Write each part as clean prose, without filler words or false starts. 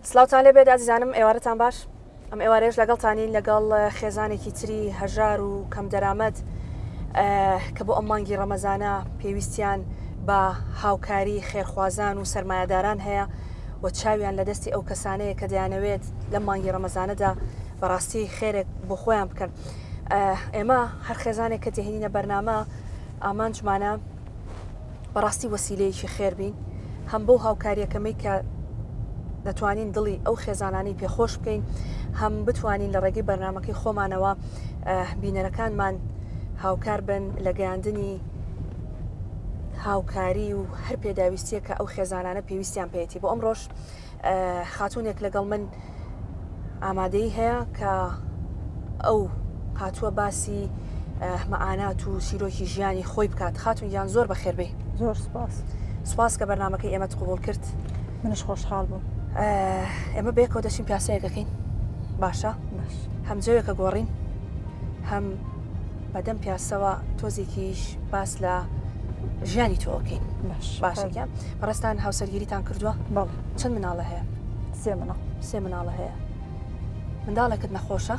سلااوتان لێ بێت ئازیزانم، ئێوارەتان باش. ئەم ئێوارەیەش لەگەڵتانین لەگەڵ خێزانێکی تری هەژار و کەم دەرامەت کە بۆ ئەم مانگی ڕەمەزانە پێویستیان بە هاوکاری خێرخوازان و سەرمایه‌داران هەیە و چاویان لە دەستی ئەو کەسانەیە کە دەیانەوێت لەم مانگی ڕەمەزانەدا بەڕاستی خێرێک بۆ خۆیان بکەن. ئێمە هەر خێزانێک کە تێهێنینە بەرنامە ئامانجمانە بەڕاستی وەسیلەیەکی خێر بین، هەم بۆ هاوکاریەکەمەی کە دەتوانین دڵی ئەو خێزانانی پێخۆش بکەین، هەم بتوانین لە ڕێگەی بەرنامەکەی خۆمانەوە بینەرەکانمان هاوکار بن لە گەیاندنی هاوکاری و هەر پێداویستیە کە ئەو خێزانانە پێویستیان پێێتی. بۆ ئەم ڕۆژ خاتوونێک لەگەڵ من ئامادەی هەیە کە ئەو هاتووە باسی مەعانات و چیرۆکی ژیانی خۆی بکات. خاتون گیان زۆر بەخێربێ. زۆر سپاس. سپاس کە بەرنامەکەی ئێمە قبول کرد. منش خۆشحاڵ بووم. ئێمە بێکەوە دەچین پیاسەیەکەکەین. باشە؟ هەم جەوێکە گۆڕین، هەم بەدەم پیاسەوە تۆزێکیش باس لە ژیانی تۆکەین. باشەکە بەڕستان هاوسەرگیریتان کردووە؟ بەڵێ. چەند مناڵە هەیە؟ سێ مناڵە هەیە. منداڵێکت نەخۆشە؟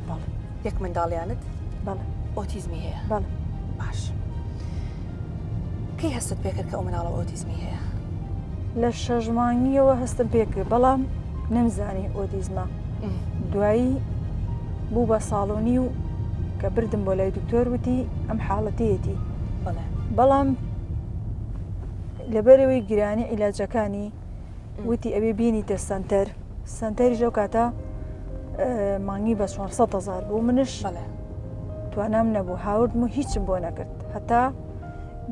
بەڵێ. یەک منداڵیانت؟ بەڵێ. ئۆتیزمی هەیە؟ بەڵێ. باش. کەی هەستت پێکرد کە ئەو مناڵە ئۆتیزمی هەیە؟ لە 6 مانگیەوە هەستم پێکرد، بەڵام نەمزانی ئۆتیزمە. دوایی بوو بە ساڵۆنی و کە بردم بۆ لای دکتۆر وتی ئەم حاڵەتەیەتی. بەڵام لەبەرەوەی گرانی عیلاجەکانی وتی ئەوێ بینیتە سەنتەر. سەنتەریش ئەو کاتە مانگی بە 400,000 بوو. منش توانام نەبوو، هاوردم و هیچم بۆ نەکرد، هەتا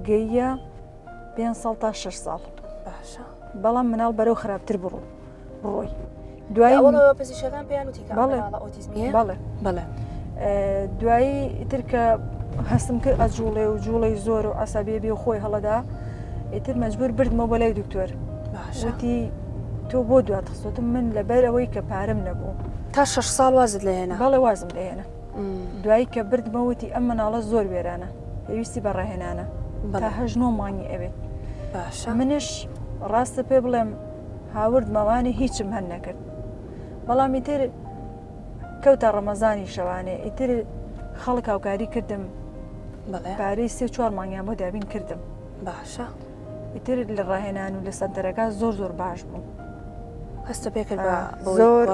گەیە 5 ساڵ تا 6 ساڵ. باشە. بەڵام مناڵ بەرەو خراپتر بڕۆی. دوایی پزیشکان پێیان وتی کە مناڵە ئۆتیزمیە؟ بەڵێ. دوایی ئیتر کە هەستم کرد ئەجوڵێ و جوڵەی زۆر و عەسەبێ بێ و خۆی هەڵەدا، ئیتر مەجبور بردمەوە بۆ لای دکتۆر. وتی تۆ بۆ دوات خستوتم من لەبەر ئەوەی کە پارەم نەبوو. تا 6 ساڵ وازت لێهێنا؟ بەڵێ وازم لێهێنا. دوایی کە بردمەوەتی ئەم مناڵە زۆر وێرانە، پێویستی بەڕێهێنانە تا 8 مانگی ئەوێت. باشە. منش ڕاستە پێ بڵێم هاوردمەوانی هیچم هەر نەکرد. بەڵام ئیتر کەوتە ڕەمەزانی شەوانێ ئیتر خەڵک هاوکاری کردم، پارەی 3-4 مانگیان بۆ دابین کردم. باشە. ئیتر لە ڕاهێنان و لە سەنتەرەکە زۆر باش بوو. هەستە پێکرد بە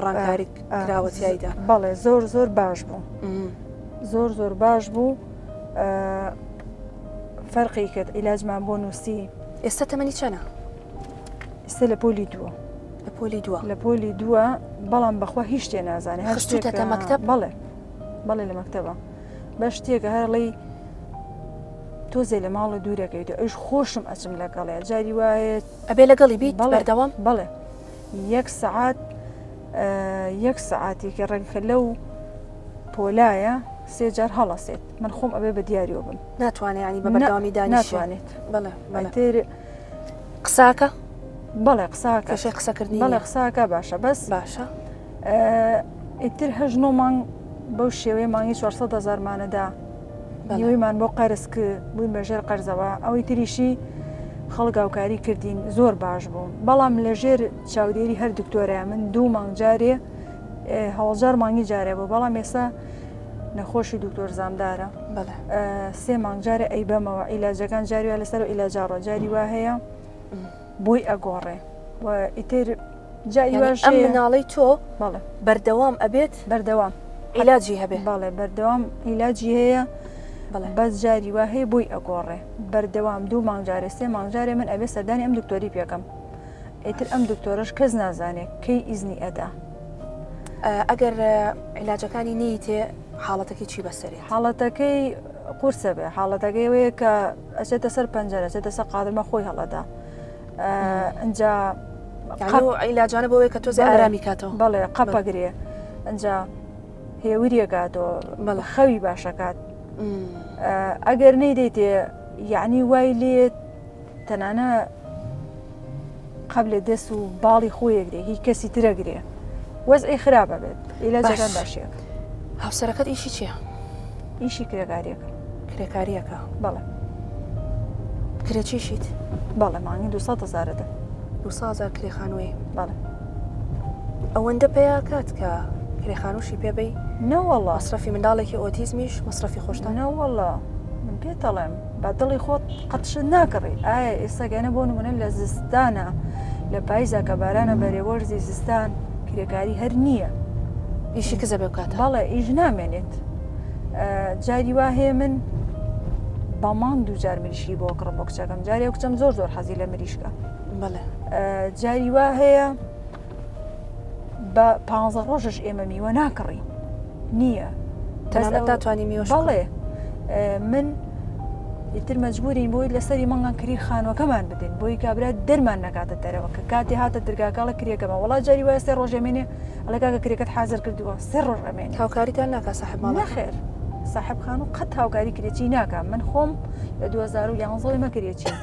ڕانکاری کراوەتیایدا؟ بەڵێ زۆر باش بوو. زۆر باش بوو. فەرقی کرد عیلاجمان بۆ نووسی. ئێستا تەمەنی چەنە؟ ئێستا لە پۆلی 2. لە پۆلی 2 بەڵام بەخوا هیچ شتێ نازانێ. هەشتێتە مەکتەب؟ بەڵێ لە مەکتەبە. بە شتێکە هەر لەی تۆزێ لە ماڵە دوورەکەیت ئەوش خۆشم ئەچم لەگەڵێ. جاری وایە ئەبێ لەگەڵی بیت بەردەوام؟ بەڵێ. 1 سەعاتێکی ڕێگەکە لەو پۆلایە 3 جار هەڵەسێت. من خۆم ئەبێ بە دیاریەوە بم. ناتوانێت ینی بە بەردەوامی دانیشێت؟ ناتوانێت. بەڵێ. قساکە؟ بەڵێ قساکە. کەشێ قسەکردنی؟ بەڵێ قساکە باشە. بەس باشە. ئیتر 8 مانگ بەو شێوەیە مانگی 400,000 مانەدا. نیوەیمان بۆ قەرز کرد، بووین بەژێر قەرزەوە. ئەوەی تریشی خەڵک هاوکاری کردین، زۆر باش بوون. بەڵام لەژێر چاودێری هەر دکتۆرەیە من 2 مانگ جارێ هەوڵجار مانگی جارێ بوو. بەڵام ئێستا نەخۆشی دکتۆر زامدارە. 3 مانگ جارێ ئەیبەمەوە عیلاجەکان جاری وە لەسەر و عیلاجاڕۆ جاری وا هەیە بۆی ئەگۆڕێ. ئیتر جایی واش ئەم مناڵەی تۆ بەردەوام ئەبێت؟ بەردەوام عیلاجی هەبێ؟ بەڵێ بەردەوام عیلاجی هەیە. بەس جاری وا هەیە بۆی ئەگۆڕێ بەردەوام 2 مانگ جارێ 3 مانگ جارێ من ئەبێ سەردانی ئەم دکتۆری پێکەم. ئیتر ئەم دکتۆرەش کەس نازانێت کەی ئیزنی ئەدا. ئەگەر عیلاجەکانی نیتێ حاڵەتەکەی چی بەسەرێت؟ حاڵەتەکەی قورسە بێ. حاڵەتەکەی وەیە کە ئەچێتە سەر پەنجەرە، ئەچێتە سەر قادرمە خۆی هەڵەدا. ئەنجا عیلاجانە بۆیە کە تۆزێ ئارامی کاتەوە. بەڵێ قەپەگرێ، ئەنجا هێوریەکاتەوە، خەوی باشەکات. ئەگەر نەیدەیتێ یعنی وای لێت تەنانە قبلێ دەست و باڵی خۆیەک دێ هیچ کەسی ترەگرێ وەزعی خراپە بێت. عیلاجەکان باشیەکە. هاوسەرەکەت ئیشی چییە؟ ئیشی کرێکاریەکە. کرێکاریەکە؟ بەڵێ. کرێچیشیت؟ بەڵێ مانگی 200,000 200,000 کرێخانوێ؟ بەڵێ. ئەوەندە پێیا کات کە کرێخانوشی پێبەی نەوەڵە مەصرفی منداڵێکی ئۆتیزمیش مەصرفی خۆشتان نەوەڵە من پێ دەڵێم بە دڵی خۆت قەتشت ناکڕی ئایا ئێستاگەنە بۆ نمونە لە زستانە لە پاییزە کە بارانە بەرێوەرزی زستان کرێکاری هەر نییە ئیشی کزە بێ بکاتە بەڵێ ئیش نامێنێت جاری وا هەیە من بەمان دووجار مریشکی بۆ کڕم بۆ کچەکەم جارێ کچەم زۆر حەزی لە مریشکە بەڵێ جاری وا هەیە بە 15 ڕۆژش ئێمە میوە ناکڕی نییە تەنانەت ناتوانانی میوەش بەڵێ من ئیتر مەجبورین بۆی لەسەری مەنگان کری خانوەکەمان بدەین بۆی کابرا دەرمان نکاتە دەرەوە کە کاتی هاتە دەرگاکەڵە کرێکەمە وڵا جاری وایە 3 ڕۆژ ئەمێنێ ئەلەکە کرێکەت حازر کردووە 3 ڕۆژ ئەمێنێ هاوکاریتان ناکە ساحب ماڵە نەخێر ساحب خانوو قەت هاوکاری کرێکی ناکەم من خۆم لە 2011 مەکرێکی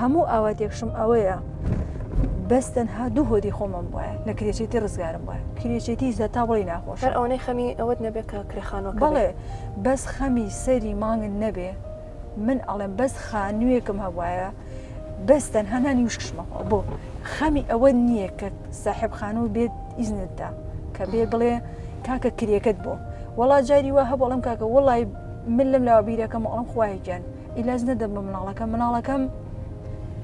هەموو ئاواتێکشم ئەوەیە بەس تەنها دوو هۆدی خۆمم وایە لە کرێچێتی ڕزگارم وایە کرێچێتی زەتا بڵی ناخۆش هەر ئەوەی خەمی ئەوەت نەبێت کە کرێخانەوە بەڵێ بەس خەمی سەری مانگن نەبێ من ئەڵێم بەس خانوویەکم هەوایە بەس تەنها نانی وشکشمەوە بۆ خەمی ئەوە نییە کە ساحب خانوو بێت ئیزنتدا کە بێ بڵێ کاکە کرێکت بۆ وڵا جاری وا هەبڵم کاکە وڵی من لەم لاوە بیرەکەم ئەڵم خوایگیان ئیلاج نەدەم بە مناڵەکەم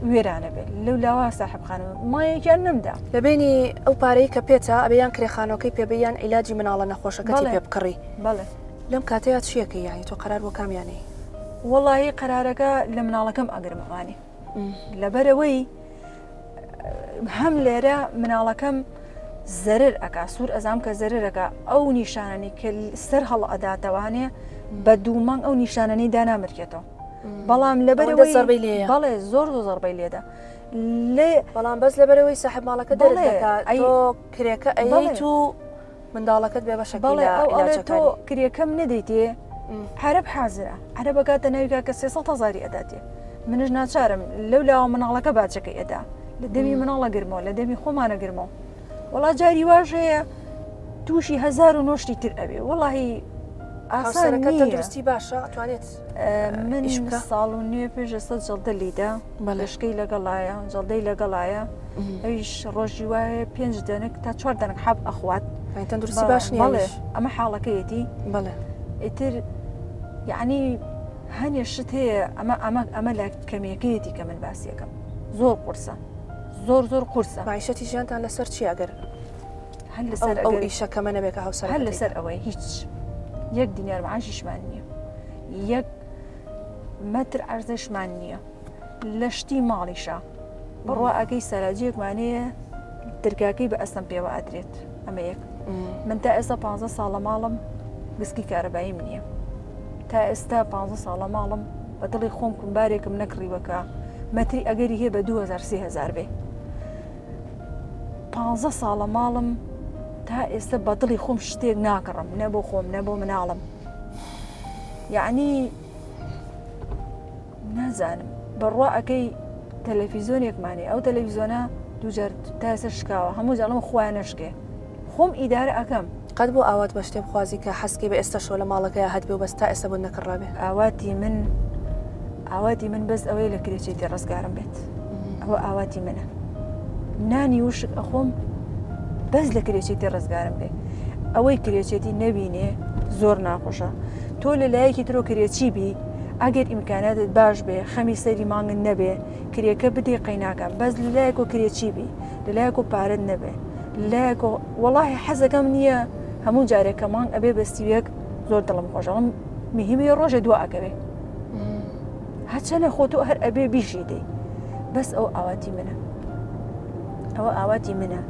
وێرانە بێت لەو لاوە ساحب خانوو مایەکیان نمدا لەبینی ئەو پارەی کە پێێتە ئەبیان کرێخانەکەی پێبیان عیلاجی مناڵە نەخۆشەکەی پێ بکڕی بەڵێ لەم کاتەیە چیەکە یانی تۆ قەرار بۆ کامیانەی وڵی قەرارەکە لە مناڵەکەم ئەگرمەوانی لەبەرەوەی هەم لێرە مناڵەکەم زەرر ئەکا سوور ئەزام کە زەرەکە ئەو نیشانانی کە سەر هەڵ ئەداتەوانێ بە دوومانگ ئەو نیشانەی دانامرکێتەوە بەڵام لەبەرەوەی زەربەی لێ بەڵێ زۆر زەربەی لێدا لێ بەڵام بەس لەبەرەوەی ساحب ماڵەکە دەکات تۆ کرێکە ئەیت و منداڵەکەت بێ بە بەڵێ تۆ کرێکەم نەدەیتێ عرب حازرە عربەکاتە ناویکە کە 300,000 ئەداتێ منش ناچارم لەو لاوە مناڵەکە باچەکەی ئەدا لە دەمی مناڵە گرمەوە لە دەمی خۆمانە گرمەوە وڵا جاری واژەیە تووشی 1970 تر ئەبێ وڵی ئاسانەکە تەندروستی باشە ئەتوانێت من ساڵ و نوێ پێش ئێستا جەڵدە لیدا بەلشکەی لەگەڵایە جەڵدەی لەگەڵایە ئەویش ڕۆژی وایە 5 دەنک تا 4 دەنک حەب ئەخوات تەندروستی باش نیە ئەمە حاڵەکەیەتی بەڵێ ئیتر یعنی هەنێ شت هەیە ئەمە لە کەمیەکەیەتی کە من باسیەکەم زۆر قورسە زۆر قورسە معیشەتی ژیانتان لەسەر چیاگەر هەر لەسەر ئەو ئیشەکەمە نەبێکە هەوسەر هەر لەسەر ئەوەی هیچ یەک دینار معاشیشمان نییە یەک مەتر ئەرزشمان نییە لە شتی ماڵیشە بڕوا ئەگەی سەراجیەکمانەیە دەرگاکەی بە ئەستم پێوە ئەدرێت ئەمە یەک من تا ئێستا 15 ساڵە ماڵم گسکی کارەبایی منیە تا ئێستا 15 ساڵە ماڵم بە دڵی خۆم کومبارێکم نەکڕیوەکە مەتری ئەگەری هەیە بە 2000 بێ 15 ساڵە ماڵم تا ئێستا بە دڵی خۆم شتێک ناکڕم نە بۆ خۆم نە بۆ مناڵم یعنی نازانم بڕوا ئەەکەی تەلەڤیزۆنێکمانێ ئەو تەلەڤیزۆنە دووجار تا ئێستا شکاوە هەموو جاڵم خۆیان نشکێ خۆم ئیدارە ئەەکەم قەت بۆ ئاوات بە شتێ بخوازی کە حەسکی بە ئێستا شۆ لە ماڵەکەی هەت بێ و بەستا ئێستا بۆ نەکڕابێ ئاواتی من بەس ئەوەی لە کرێچێتی ڕزگارم بێت ئەوە ئاواتی منە نانی وشک ئەخۆم بەس لە کرێچێتی ڕزگارم بێ ئەوەی کرێچێتی نەبینێ زۆر ناخۆشە تۆ لە لایەکی ترۆ کرێچی بی ئەگەر ئیمکاناتت باش بێ خەمی سەری مانگن نەبێ کرێکە بدێ قەیناکە بەس لەلایەک و کرێچی بی لەلایەک و پارەت نەبێ لایەک و وەڵاهی حەزەکەم نییە هەموو جارێکە مانگ ئەبێ بەستیوێک زۆر دڵم خۆشەڵم میهیمێ ڕۆژێ دو ئەکەوێ هەچەنە خۆ تۆ هەر ئەبێ بیشی دەی بەس ئەو ئاواتی منە ئەوە ئاواتی منە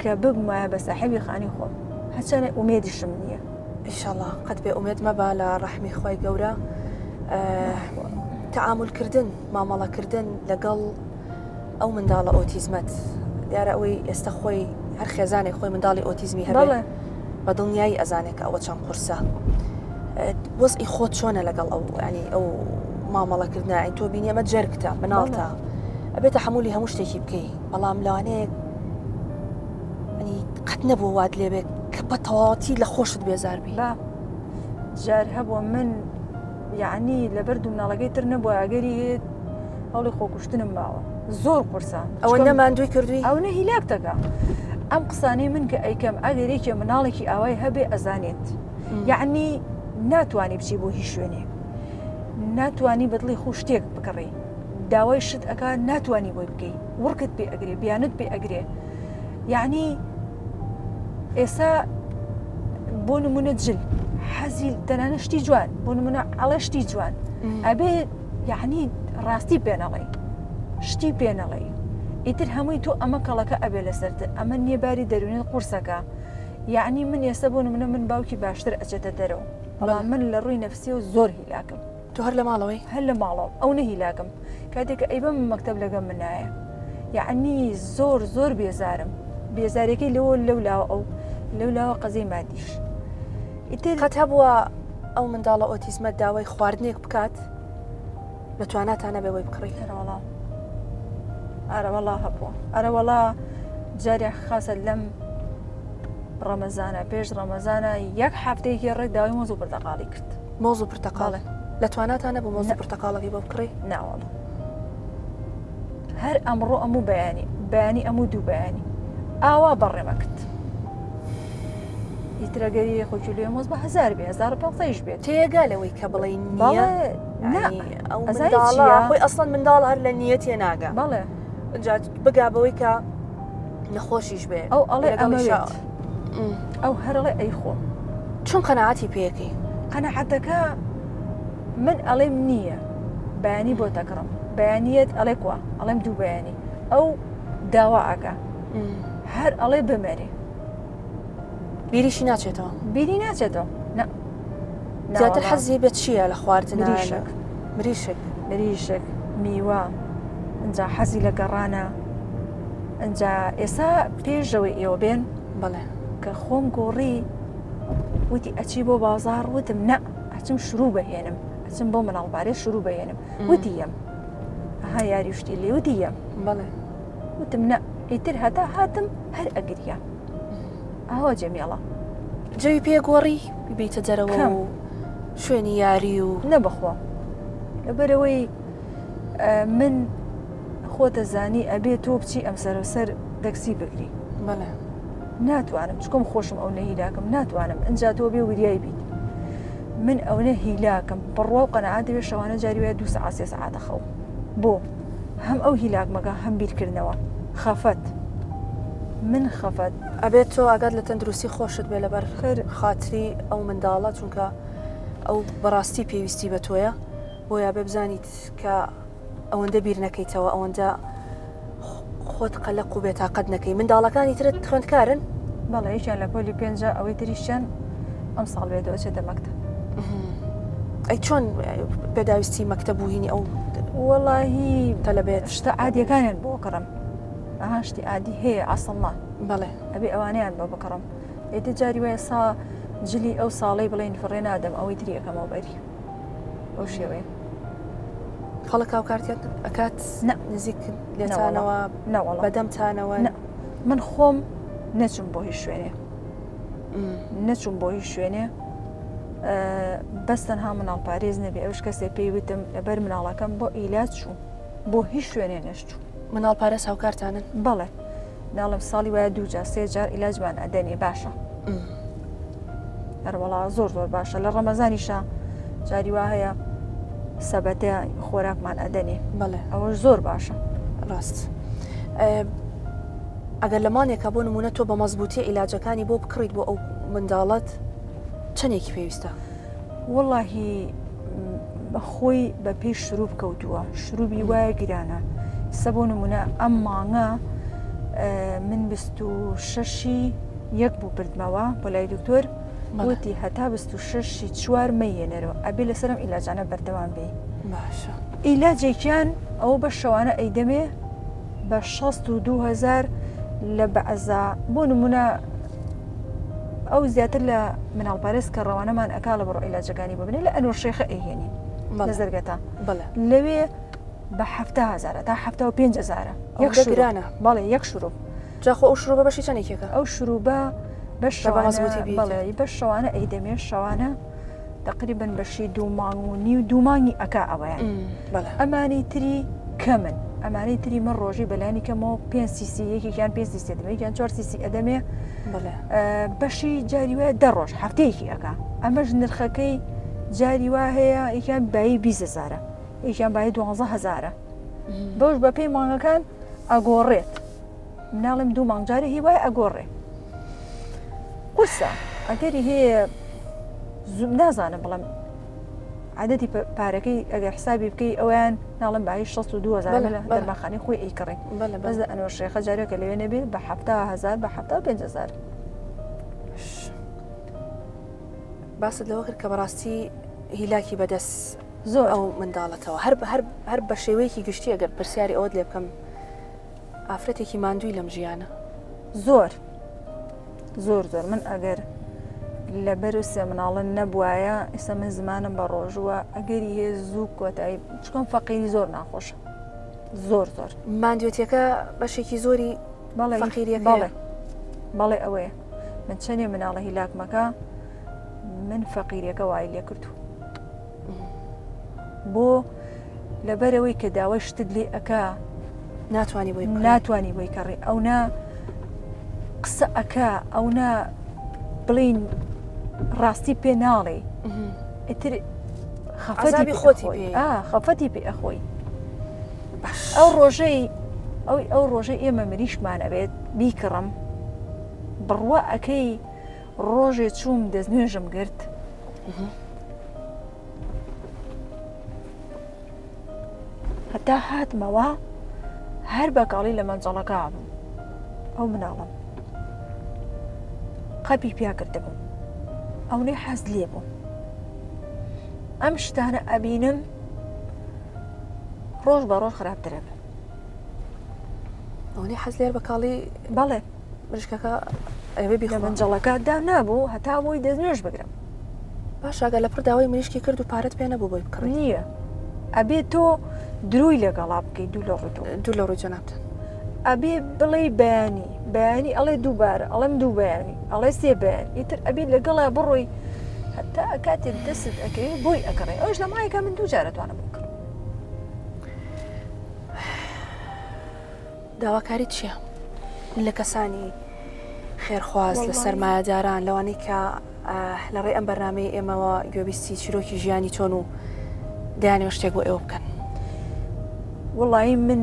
کە ببمایە بە ساحەبی خانی خۆم هەچەنە ئومێدیشم نییە ئینشاءڵڵا قەت بێ ئومێد مەبا لە ڕەحمی خۆی گەورە تەعامولکردن مامەڵەکردن لەگەڵ ئەو منداڵە ئۆتیزمەت دیارە ئەوەی ئێستا خۆی هەر خێزانێک خۆی منداڵی ئۆتیزمی هەبێ بە دڵنیایی ئەزانێک ئەوە چەند قورسە وەزئی خۆت چۆنە لەگەڵ ئەو ینی ئەو مامەڵەکردن ئەین تۆ بینی ئەمە جەرگتە مناڵتە ئەبێتە هەمووی هەموو شتێکی بکەی بەڵام لەوانەیە قەت نەبوو وات لێبێت کە بە تەواوەتی لە خۆشت بێزاربی جار هەبووە من یعنی لەبەر دوو مناڵەکەی تر نەبووە ئەگەری هێت هەوڵی خۆکوشتنم ماوە زۆر قورسە ئەوە نەماندووی کردووی ئەو نە هیلاک دەکە ئەم قسانەی من کە ئەیکەم ئەگەرێکە مناڵێکی ئاوای هەبێ ئەزانێت یعنی ناتوانانی بچی بۆ هیچ شوێنێ ناتوانانی بەدڵی خۆ شتێک بکڕی داوای شت ئەکا ناتوانانی بۆی بکەی وڕکت پێ ئەگرێ بیانت پێ ئەگرێ یعنی ئێستا بۆ نمونە جل حەزی تەنانە شتی جوان بۆ نمونە ئەڵێ شتی جوان ئەبێ یعنی ڕاستی پێنەڵێ شتی پێنەڵێ ئیتر هەمووی تۆ ئەمە کەڵەکە ئەبێ لەسەرتە ئەمە نیێباری دەرونێت قورسەکە یعنی من ئێستا بۆ نمونە من باوکی باشتر ئەچێتە دەرەوە بەڵام من لە ڕووی نەفسی و زۆر هیلاکم تو هەر لە ماڵەوەی هەر لە ماڵەوە ئەو نەهیلاکم کاتێککە ئەی بە من مەکتەب لەگەم منایە یعنی زۆر زۆر بێزارم بێزارێکی لەوە لەولاوە ئەو لەولاوە قەزەی مادیش ئیتر قەت هەبووە ئەو منداڵە ئۆتیزمە داوای خواردنێک بکات لە تواناتانە بێ بۆی بکڕی هەرەوەڵا ئارەوەڵا هەبووە ئەرەوەڵا جارێک خاصە لەم ڕەمەزانە پێش ڕەمەزانە یەک هەفتەیەکی ڕێک داوای مۆز و پرتەقاڵی کرد مۆز و پرتەقاڵێ لە تواناتانە بۆ مۆز و پرتەقاڵەکەی بۆ بکڕی ناوەڵ هەر ئەمڕۆ ئەموو بەیانی ئەموو دوو بەیانی ئاوا بەڕێمە کرد ئیترەگەری خۆکی لێ مۆز بە 1000 بێ 1500 بێت تێگا لەوەی کە بڵێ نییە ئەو خۆی ئەسڵەن منداڵ هەر لە نیەت تێ ناگا بەڵێ بگابەوەی کە نەخۆشیش بێ ئەو ئەڵێ ئەمەوێت ئەو هەرڵێ ئەی خۆ چون قەنەعەتی پێەکەی قەنەعەتەکە من ئەڵێم نییە بەیانی بۆ تەکڕم بەیانیت ئەڵێ کووە ئەڵێم دوو بەیانی ئەو داوا ئاکە هەر ئەڵێ بمەرێ بیریشی ناچێتەوە بیری ناچێتەوە زیاتر حەزی بێت چییە لە خواردن مریشک میوە ئەجا حەزی لە گەڕانە ئەجا ئێستا پێشەوەی ئێوە بێن بڵێ کە خۆم گۆڕی وتی ئەچی بۆ بازار وتم نە ئەچم شروع بهێنم ئەچم بۆ مناڵبارێ شروع بهێنم وتی یەم ئەها یاری شتی لێ وتی یەم بڵێ وتم نە ئیتر هەتا هاتم هەر ئەگریە ئەوە جەمیێڵە جەوی پێگۆڕی بیبیتە دەرەوە و شوێنی یاری و نەبخوا لەبەرەوەی من خۆتە زانی ئەبێت تۆ بچی ئەم سەرسەر دەکسی بگری بەڵێ ناتوانم چکۆم خۆشم ئەو نەهیلاکەم ناتوانم ئەجا تۆ بێ وریای بیت من ئەو نەهیلاکەم بڕوا و قەنەعات دەبێت شەوانە جاری وایە 2 سەعات 3 سەعات دەخەوم بۆ هەم ئەو هیلاکمەکە هەم بیرکردنەوە خەفەت من خەفەت ئەبێت تۆ ئاگات لە تەندروستی خۆشت بێ لەبەر خاتری ئەو منداڵە چونکە ئەو بەڕاستی پێویستی بە تۆیە بۆیە بێ بزانیت کە ئەوەندە بیر نەکەیتەوە ئەوەندە خۆت قەلق و بێتاقەت نەکەی منداڵەکانی ترت خوێندکارن بەڵێ یەکیان لە پۆلی 5 ئەوەی تریشیان ئەم ساڵ بێتەوە چێتە مەکتەب ئەی چۆن پێداویستی مەکتەب بووینی ئەو وەڵاهی تەلەبێت شتە عادیەکانیان بۆ کڕم ئەها شتی عادی هەیە ئاسڵڵا بەڵێ ئەبێ ئەوانیان بۆ بکڕم ئێتە جاری وایە سا جلی ئەو ساڵەی بڵێن فڕێ نادەم ئەوەی تریەکەمەوە بەری ئەو شێوەیە خەڵک کاوکارتیان ئەکات نزیک لێتانەوە بەدەمتانەوە من خۆم نەچم بۆ هیچ شوێنێ نەچوم بۆ هیچ شوێنێ بەس تەنها مناڵ پارێز نەبێ ئەوش کەسێ پێی وتم لەبەر مناڵەکەم بۆ ئیلاج چوو بۆ هیچ شوێنێ نەشتوو مناڵ پارێز هاوکارتانن بەڵێ ناڵم ساڵی وایە 2 جار 3 جار ئیلاجمان ئەدەنێ باشە هەروەڵا زۆر باشە لە ڕەمەزانیشە جاری وا هەیە سەبەتە خۆراکمان ئەدەنێ بەڵێ ئەوەش زۆر باشە ڕاست ئەگەر لەمانێکە بۆ نمونە تۆ بە مەزبوطی عیلاجەکانی بۆ بکڕیت بۆ ئەو منداڵەت چەندێکی پێویستە وەڵاهی خۆی بە پێش شروع کەوتووە شروعی وایە گرانە سە بۆ نمونە ئەم مانگە من 26 یەک بوو بردمەوە بۆ لای دکتۆر وتی هەتا 26 4 مەیێنەرەوە ئەبێ لەسەرم ئیلاجانە بەردەوام بێ باشە ئیلاجێکیان ئەوە بە شەوانە ئەیدەمێ بە 62,000 لە بەعەزا بۆ نمونە ئەو زیاتر لە مناڵپارێز کە ڕەوانەمان ئەکا لە بڕۆ ئیلاجەکانی ببنێ لە ئەنوەر شێخە ئەیهێنی لە زەرگەتا لەوێ بە 70,000 تا 75,000 یەک گرانە بەڵێ یەک شروع جاخۆ ئەو شروع بە بەشی چەندێکێکە ئەو شروع بە بەڵێ بە شەوانە ئەیدەمێ شەوانە تقریبن بەشی 2 مانگ و نیو 2 مانگی ئەکا ئەوەیان ئەمانی تری کەمن ئەمانەی تری من ڕۆژی بەلانی کەمەوە 5 سیسی یەکێکیان 5 سیسی ئەدەمێ یەکیان 4 سیسی ئەدەمێ بەشی جاری وایە 10 ڕۆژ هەفتەیەکی ئەکا ئەمەش نرخەکەی جاری وا هەیە یەکیان بایی 20,000 یەکیان بایی 12,000 بەوش بە پێی مانگەکان ئەگۆڕێت مناڵم 2 مانگجارە هی وایە ئەگۆڕێ قورسە ئەگەری هەیە نازانم بەڵام عادەتی پارەکەی ئەگەر حسابی بکەی ئەویان ناڵم بای 62,000 لە دەرماخانەی خۆی ئەیکڕێ بەس ئەنەوە شێخە جارێکە لەوێ نەبێت بە 70,000 بە 75,000 باست لەوە کرد کە بەڕاستی هیلاکی بەدەست زۆر ئەو منداڵەتەوە هەر بە شێوەیەکی گشتی ئەگەر پرسیاری ئەوت لێ بکەم ئافرەتێکی ماندووی لەم ژیانە زۆر من ئەگەر لە بەرسێ مناڵن نەبوایە ئێستا من زمانم بە ڕۆژووە ئەگەری هێ زوو کۆتایی چکۆم فەقیری زۆر ناخۆشە زۆر ماندوێتیەکە بەشێکی زۆری فەقیریەکە بەڵێ ئەوەیە من چەندێ مناڵە هیلاکمەکە من فەقیریەکە وای لێ کردو بۆ لەبەرەوەی کە داوای شتت لێ ئەکا ناتوانی بۆی کەڕێ ئەو نا قسە ئەکا ئەو نا بڵین ڕاستی پێ ناڵێ ئیتر خەفەتی پێ ئەخۆی ئەو ڕۆژەی ئێمە مریشمان ئەبێت بیکڕم بڕوا ئەەکەی ڕۆژێ چووم دەستنوێژم گرت هەتا هاتمەوە هەر بەکاڵی لە مەنجەڵەکە بوو ئەو مناڵم قەپی پیا کردبوو ئەوەی حەز لێ بوو ئەم شتانە ئەبینم ڕۆژ بە ڕۆژ خراپترە بێ ئەوەی حەز لێر بەکاڵی بەڵێ مشکەکە لە مەنجەڵەکەدا نابوو هەتا بۆی دەستنوێژ بگرم باش ئەگەر لەپڕ داوای مریشکی کرد و پارەت پێ نەبوو بۆی بکڕی نییە ئەبێ تۆ دروی لەگەڵا بکەیت دوو لە ڕووی جەنابتن ئەبێ بڵێ بەیانی ئەڵێ دووبارە ئەڵێم دوو بەیانی ئەڵێ سێ بەیان ئیتر ئەبێ لەگەڵا بڕۆی هەتا کاتێک دەست ئەەکەی بۆی ئەکڕێ ئەوش لە مایەکە من دوو جارەتوانە بکڕ داواکاری چییە لە کەسانی خێرخواز لە سەرمایەداران لەوانەی کە لە ڕێی ئەم بەرنامەی ئێمەوە گوێبیستی چیرۆکی ژیانی تۆن و دایانەوە شتێک بۆ ئێوە بکەن وڵی من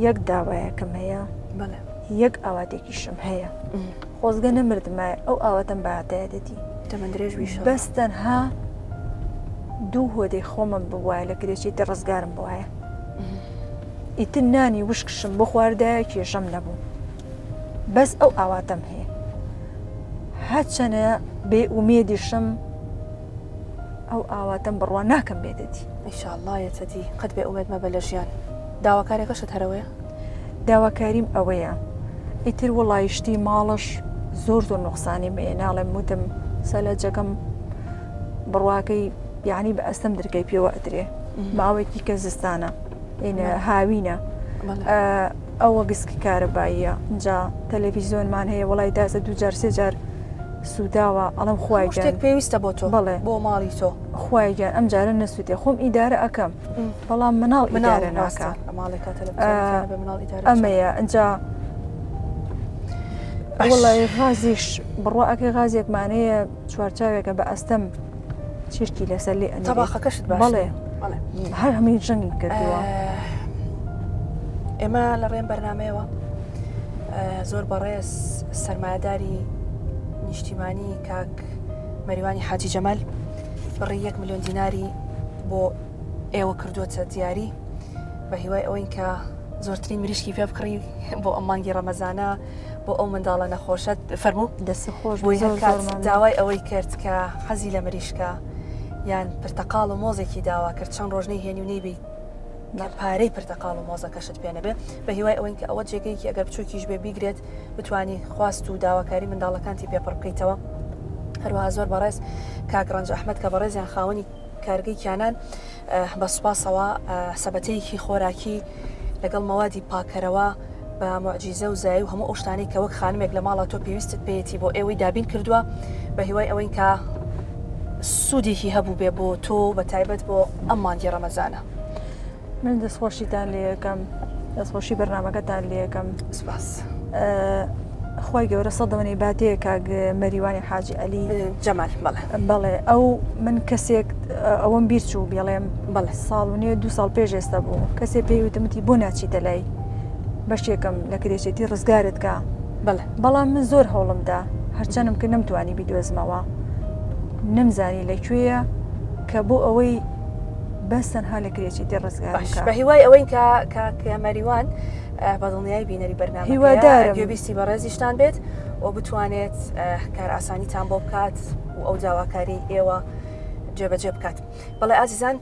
یەک داوایەکەم هەیە بەڵێ یەک ئاواتێکیشم هەیە خۆزگە نەمردمایە ئەو ئاواتەم بەهاتایە دەتی دەمە درێژویش بەستەنها دوو هۆدەی خۆمم بوایە لە کرێچێتی ڕزگارم بواە ئیتر نانی وشکشم بۆ خواردایە کێشەم نەبوو بەس ئەو ئاواتەم هەیە هەچەنە بێ ئومێدیشم ئەو ئاواتەم بڕوا ناکەم بێدەتی ئیشاءڵڵایەتی قەت بێ ئومێد مەبە لە ژیان داواکارێکەشت هەرەوەیە داواکاریم ئەوەیە ئیتر وڵایشتی ماڵش زۆر نوقسانی بێ ناڵێم وتم سەلاجەکەم بڕواکەی یعنی بە ئەستەم دەرکەی پێوە ئەدرێ ماوەیەکی کە زستانە هاوینە ئەوە گسکی کارەباییە اینجا تەلەڤیزیۆنمان هەیە وڵای دازە 2 جار 3 جار سووداوە ئەڵم خوای شتێک پێویستە بۆ تۆ بڵێ بۆ ماڵی تۆ خوایگەان ئەم جارە نەسووتێ خۆم ئیدارە ئەەکەم بەڵام مناڵ ئیدارە ناکە ئەمەیە ئەجا وڵی غازیش بڕوا ئەکەی غازێکمانەیە چوارچاوێکە بە ئەستەم چشتی لەسەر لێ تەباخەکەشت بەڵێ هەر هەمووی ژەنگی کردووە ئێمە لە ڕێم بەرنمەیەوە زۆر بەڕێز سەرمایهداری نیشتیمانی کاک مەریوانی حاجی جەمال بڕی 1 ملیۆن دیناری بۆ ئێوە کردووەتە دیاری بە هیوای ئەوەی کە زۆرترین مریشکی پێ بکڕی بۆ ئەم مانگی ڕەمەزانە بۆ ئەو منداڵە نەخۆشت فەرموو دەستی خۆش بۆی هەر داوای ئەوەی کرد کە حەزی لە مریشکە یان پرتەقاڵ و مۆزێکی داوا کرد چەند ڕۆژنەی هێنی و نەیبی پارەی پرتەقاڵ و مۆزەکەشت پێ نەبێ بە هیوای ئەوەی کە ئەوە جێگەیەکی ئەگەر بچووکیش بێ بیگرێت بتانی خواست و داواکاری منداڵەکانتی پێپڕ بکەیتەوە هەروەها زۆر بەڕێز کاک ڕەنج ئەحمەد کە بەڕێزیان خاوەنی کارگەی کیانان بە سوپاسەوە سەبەتەیەکی خۆراکی لەگەڵ مەوادی پاکەرەوە بە معجیزە و زایی و هەموو ئەو شتانەی کە وەک خانمێک لە ماڵە تۆ پێویستت پێیەتی بۆ ئێوەی دابین کردووە بە هیوای ئەوەی کە سوودێکی هەبوو بێ بۆ تۆ بە تایبەت بۆ ئەم مانگی ڕەمەزانە من دەستخۆشیتان لێ یەکەم دەستخۆشی بەرنامەکەتان لێ یەکەم سپاس خی گەورە سەدەمەنی باتەیە کاک مەریوانی حاجی ئەلی جەمال بەڵێ ئەو من کەسێک ئەوەم بیر چوو بێڵێم بەڵێ ساڵ و نیە 2 ساڵ پێش ئێستا بوو کەسێ پێی وتمتی بۆ ناچیتە لای بەشێکم لە کرێچێتی ڕزگارت کە بەڵام من زۆر هەوڵمدا هەرچەنم کە نەمتوانی بیدۆزمەوە نەمزانی لەکوێیە کە بۆ ئەوەی بەستەنها لە کرێچێتی ڕزگار بە هیوای ئەوەی کە مەریوان بەدڵنیای بینەری بەرنامە هیوادارم گوێبیستی بەڕێزیشتان بێت و بتوانێت کار ئاسانیتان بۆ بکات و ئەو داواکاری ئێوە جێبەجێ بکات. بەڵێ ئازیزان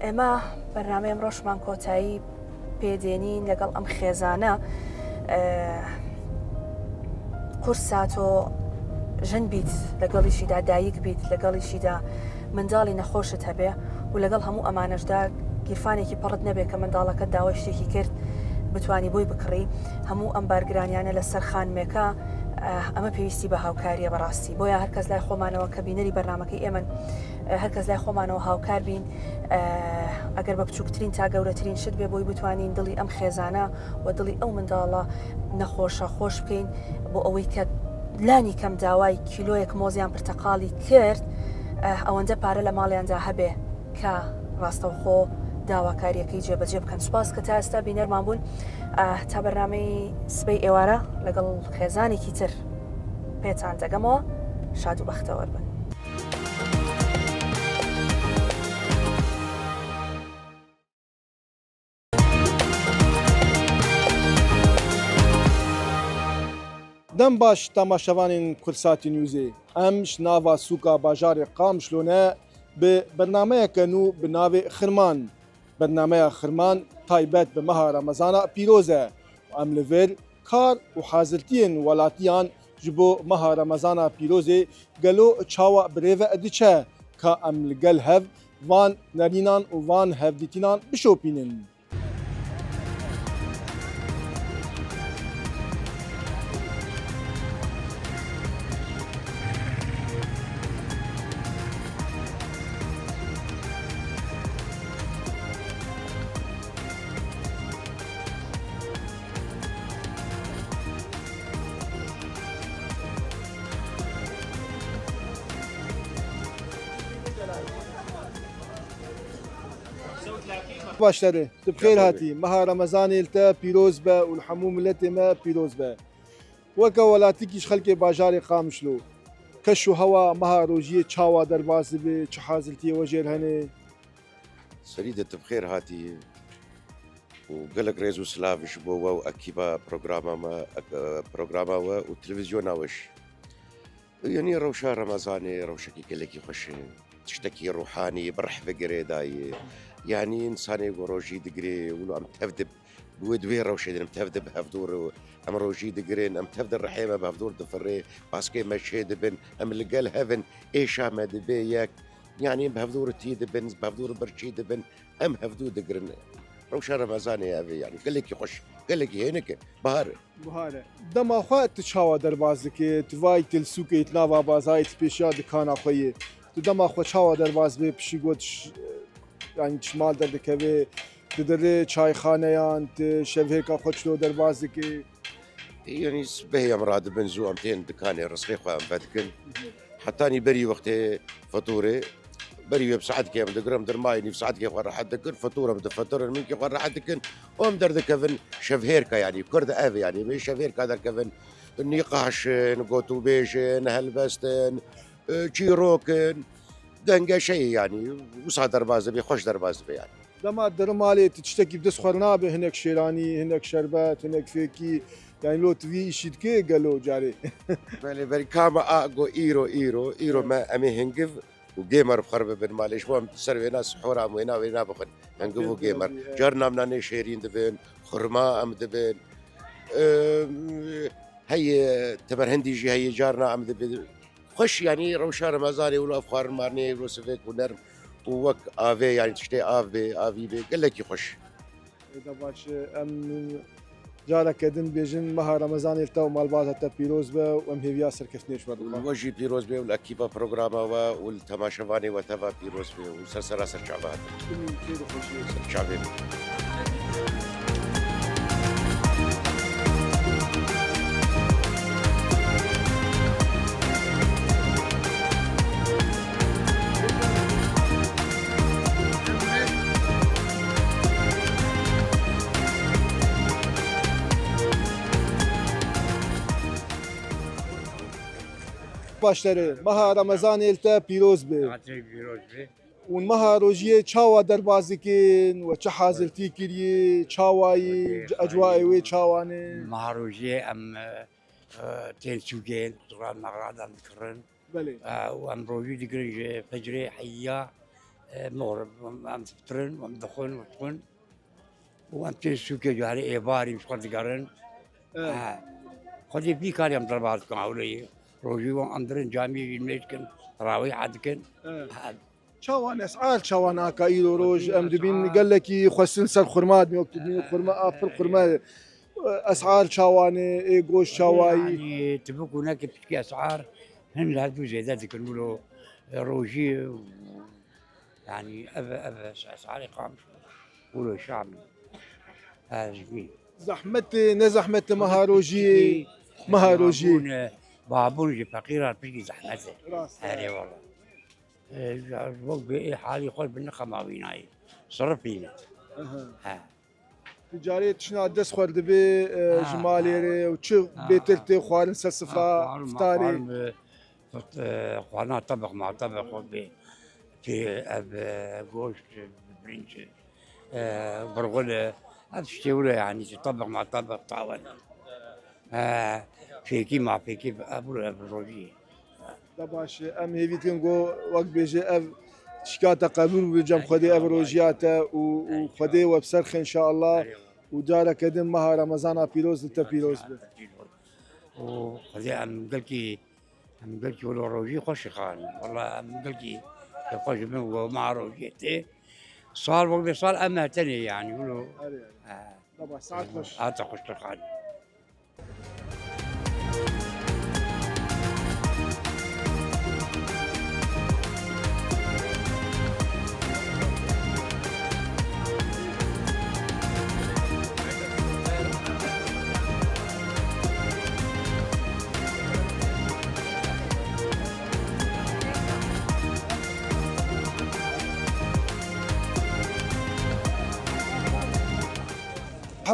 ئێمە بەرنامەیەم ڕۆژمان کۆتایی پێدێنین لەگەڵ ئەم خێزانە قورساتۆ ژن بیت لەگەڵیشیدا دایک بیت لەگەڵیشیدا منداڵی نەخۆشت هەبێ و لەگەڵ هەموو ئەمانەشدا گیرفانێکی پڕت نەبێت کە منداڵەکە داوای شتێکی کرد بتانی بۆی بکڕی هەموو ئەم بارگرانیانە لەسەر خانمێکە ئەمە پێویستی بە هاوکاریە بەڕاستی بۆیە هەرکەس لای خۆمانەوە کە بینەری بەرنامەکەی ئێمن هەرکەس لای خۆمانەوە هاوکار بین ئەگەر بە بچووکترین تا گەورەترین شت بێ بۆی بتوانین دڵی ئەم خێزانە و دڵی ئەو منداڵە نەخۆشە خۆش بکەین بۆ ئەوەی کە لانی کەم داوای کیلۆیەک مۆزیان پرتەقاڵی کرد ئەوەندە پارە لە ماڵیاندا هەبێ کە ڕاستەوخۆ داواکاریەکەی جێبەجێ بکەن. سوپاس کە تا ئێستا بینەرمان بوون تا بەرنامەی سبەی ئێوارە لەگەڵ خێزانێکی تر پێتان دەگەمەوە شاد و بەختەوە بن. دەم باش تەماشەوانین کورساتی نیوزێ ئەمش ناوا سووکا باژارێ قامشلۆنە bi bernameyeke nû bi navê Xirman. Bernameya Xirman taybet bi meha Remezana pîroz e. Em li vir kar û hazirtiyên welatiyan ji bo meha Remezana pîrozê gelo çawa birêve diçe ka em li gel hev van nerînan û van hevdîtînan bişopînin. باشتري بخير هاتي مها رمضان التا بيروز با والحموم التي ما بيروز با وكا ولاتيكيش خلقي باجاري قامشلو كشو هوا مها روجيه تشاوا درباز بي تشحازلتي وجير هني سريدة بخير هاتي وقلق ريزو سلافش بو واكيبا بروغراما وتلفزيون وش يعني روشا رمضاني روشكي كلكي خوش تشتكي روحاني برح بقريداي يعني إنساني وروجي دقري ولو أم تفدب بودوي روشي أم تفدب بهفدور أم روجي دقرين أم تفدب الرحيمة بهفدور دفري باسكي مشي دبن أم لقال هفن إيشا ما دبي ياك يعني بهفدور تي دبن بهفدور برشي دبن أم هفدور دقرن روشا رمضاني أبي يعني قال لك يخش قال لك هينك بهار دما خوات تشاوا دربازك تواي تلسوك يتناوا بازاي سبيشال دكان اخوي دما خو تشاوا درباز بي بشي قوتش يعني شمال دردكوي تدري چای خانيان شبهيكا خوشلو دربازك يعني سبهي امراد بنزو امتين دكاني رسخيخ ام فاتكن حتاني بري وقت فطوري بري بساعات كي مدقرم درمايني بساعات كي راح ادكن فطوره مدفطر منك راح ادكن ام دردكفن شبهيركا يعني كرد افي يعني مش شبهيركا دركفن نقاش نقوتو بيشن هلبستن تشيروكن دنگه شيء يعني وسع دربازه بي خوش دربازه بي يعني دما درمالي تشتكي بدس خرنابه هناك شيراني هناك شربات هناك فيكي يعني لو تفي شيدكي قالوا جاري بل كاما اغو ايرو ما امي هنجف وجيمر بخرب بن ماليش وام تسروي ناس حورا وينا بخن هنجفو جيمر جارنا مناني شيرين دبن خرما ام دبن هي تمر هندي جي هي جارنا ام دبن خوش يعني روشا رمضاني ولو افخار مارني ولو سفيك ونرم ووك افي يعني تشتي افي بي قال لك يخش اذا باش ام جارك كدن بيجن مها رمضان التو مالبات حتى بيروز با وام هي ياسر كيفنيش وجي بيروز بي والاكيبا بروغراما والتماشفاني وتبا بيروز بي وسرسرا سرچابات كل خير وخوش سرچابي باشتره مها رمضان التا پیروز به هاتي بيروز بي و مها روجیه چاوا دربازی کن و چه حاضرتی کریه چاوایی اجوائی وی چاوانه مهروجي ام تين سوقين طبعا مغراد ام ذكرن بله وام روجي دقري فجري حيا مغرب ام تفترن وام دخون وتخون وام تين سوقي جاري ايباري مش قد قرن خدي في كان يوم ضربات كان اولي روجي وام اندرن جامي الميشكن راوي عادكن چاوان اسعار چاوان آکا ایلو روج ام دبین قال لك خسن سر خرمات ميوكتبين خرما افر خرما اسعار چاوانه اي گوش چاوایی يعني تبقوا هناك بتحكي اسعار هن لهدو زيادات يقولوا له روجي يعني ابا اسعار اقامه قولوا شعبي هذا جميل زحمت نزحمت مهاروجي مهاروجي بابون فقيرة بيجي زحمته راس هذه والله وقت بإيه حالي يقول بالنخا ما بيناي صرف فينا ها تجاري تشنا دس خورد بي جماليري وتشو بيتلتي خوارن سفرة افطاري خوانا طبق مع طبق في اب جوش برنج برغله هذا تشتوله يعني طبق مع طبق طاول فيكي مع فيكي ابو الروجي باش ام هيفيتين جو وقت بيجي اف شكاتا قبول بجم خدي اف روجياتا وخدي وبسرخ ان شاء الله ودارا كدم مها رمضان بيروز انت بيروز به وخذي ام قلكي ولو روجي خوش خان والله ام قلكي خوش من مع روجيتي صار وقت صار اما تاني يعني يقولوا طبعا ساعات خوش خوش تخان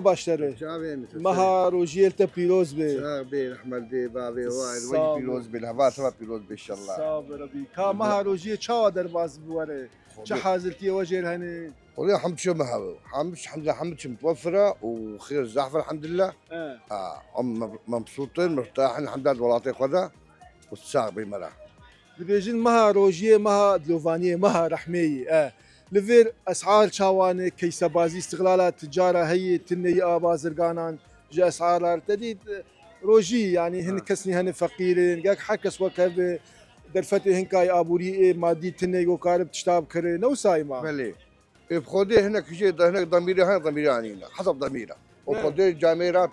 باشتره مها روجيل تا بيروز به بي رحمل دي بابي وايد صابر. وجه بيلوز بالهبات سوا بيلوز ان شاء الله صابر ربي كا مها روجيل چاوا درباز بوره چه حاضرتي وجه هني والله حمد شو مهاوي الحمد لله حمد شو متوفره وخير الزعفر الحمد لله مبسوطين مرتاحين الحمد لله ولاتي خذا والساق بمرا دبيجن مها روجيه مها دلوفانيه مها رحميه لفير اسعار شاوانه كيس بازي استغلالات تجاره هي تني بازرقانان جا اسعار تديد روجي يعني هن كسني هن فقيرين قاك حكس وكب درفتي هنكاي ابوري مادي تني جو كارب تشتاب كري نو سايما بلي بخودي هناك شيء هناك ضميري هاي ضميري عنينا حسب ضميره وخودي جاميرات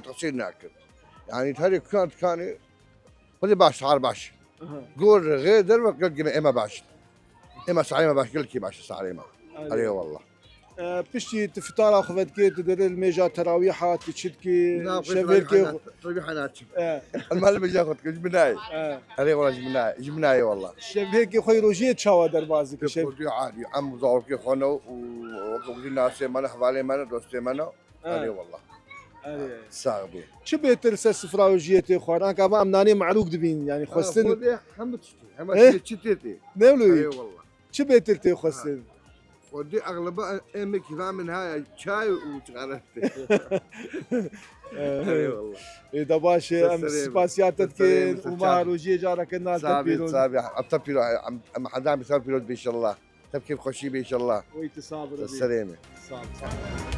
تغسيل ناكل يعني تهري كان خذي باش اسعار باش قول غير دربك قلت اما باش اما سعيمه باش قلت باش سعيمه عليه والله بشتي تفطار اخذت كي تدير الميجا تراويحات تشتكي شبكه تراويح ناتشف المعلم ياخذ جبناي عليه والله جبناي والله شبكه خوي روجيه شاوا دربازك شبكه عادي عم زورك خونا وقول الناس ما حوالي ما دوستي ما عليه والله صعب شو بيترس السفراوجيتي خوان كما امناني معروق دبين يعني خصن حمد تشتي نولوي اي والله شو بيترتي خصن ودي اغلبها امي كيف من هاي شاي وتغرفتي اي والله اذا باشا ام سباسياتك وما روجي جارك الناس تبيرون صابي التبيرو ام حدا بيسوي بيرو ان شاء الله تبكي بخشي ان شاء الله ويتصابر السلامه صابر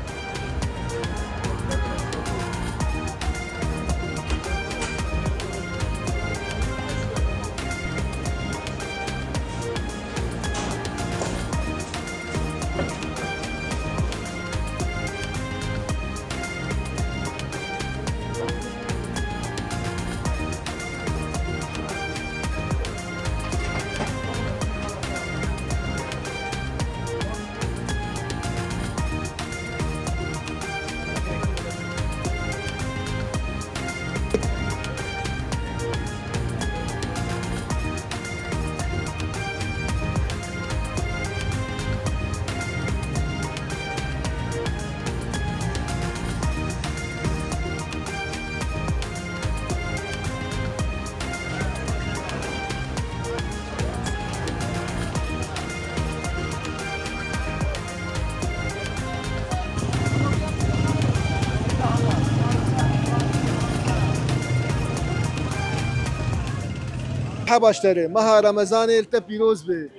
حباشتري مها رمضان التا بيروز بي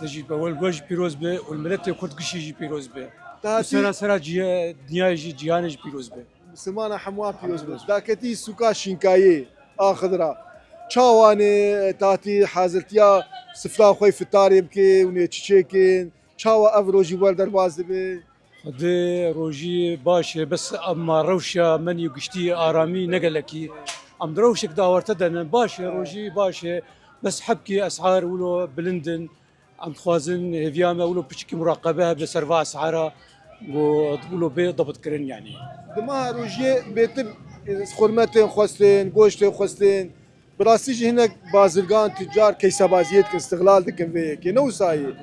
تجي والجوج بيروز به والملت كنت قشي جي بيروز به تهاتي سنة جي دنيا جي جيانج بيروز به مسلمانة حموا بيروز بي داكتي سوكا شينكايي خضرا چاواني تاتي حازلتيا سفلا خوي فتاري بكي وني تشيكين چاوا افروجي والدر باز بي خدي روجي باش بس اما روشة من يقشتي آرامي نقلكي ام دروشك داورت دن باش روجي باش بس حبكي اسعار ولو بلندن ام خوازن هفياما ولو بشكي مراقبة بسرفا اسعارها ولو بي ضبط كرن يعني دما روجي بيتر خرمتين خوستين گوشتين خوستين براسيجي هناك بازرگان تجار كيسابازيت استغلال دكن في نو ساي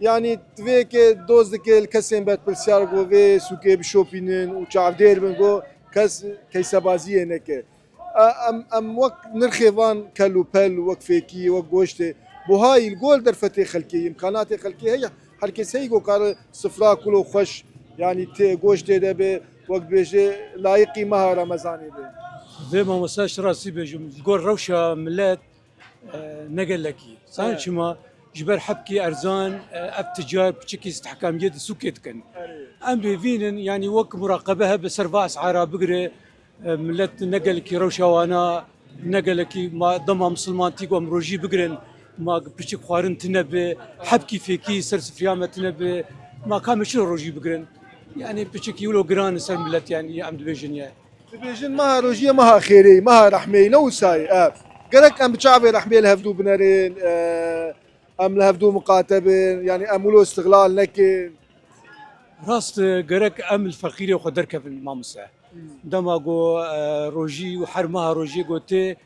يعني تفيك دوز دك الكسين بات بالسيار جو في سوكي بشوبينن وشعبدير بنجو كس كيسابازي هناك ام وقت نرخيفان كلو بل وقفيكي وقوشتي بوهاي الجول درفتي خلكي امكانات خلكي هي هركس هي جو كار صفرا كله خوش يعني تي گوشتي ده به وقت بيجي لايقي مها رمضاني به زي ما مساش راسي بيجم تقول روشة ملات نقل لكي صار شما جبر حبكي ارزان ابتجار بشكي استحكام يد سوكيت كن ام بيفين يعني وك مراقبها بسرفا اسعارها بقري ملت نقل كي روشة وانا نقل كي ما ضم مسلمان تيجو مروجي بقرن ما بشك خوارن تنبي حبكي فيكي سر سفريامة تنبي ما كان مشي روجي بقرن يعني بشك يولو قران سر ملت يعني ام دبيجن يعني بيجن مها روجيه مها خيري مها رحمي نوساي قالك ام بتشعبي رحمي الهفدو بنارين ام الهفدو مقاتبين يعني امولو استغلال لكن راست قرك ام الفقير وخدرك في المامسة دما جو روجي وحرمها روجي قوتي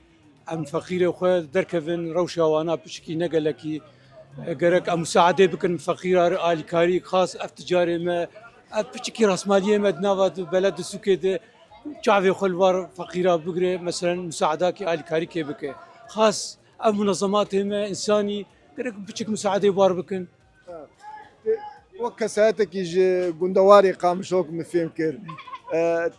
ام فقير وخد دركفن روشا وانا بشكي نقلكي قرك ام مساعده بكن فقير آل كاري خاص افتجاري ما بشكي راس ماليه مدنافات بلد سوكيده شعبي خلوار فقيرة بقري مثلا مساعدات آل كاري كي بك خاص ام منظمات هما انساني قرك بشك مساعده بار بكن وكساتك يجي قندواري قام شوك مفهم كير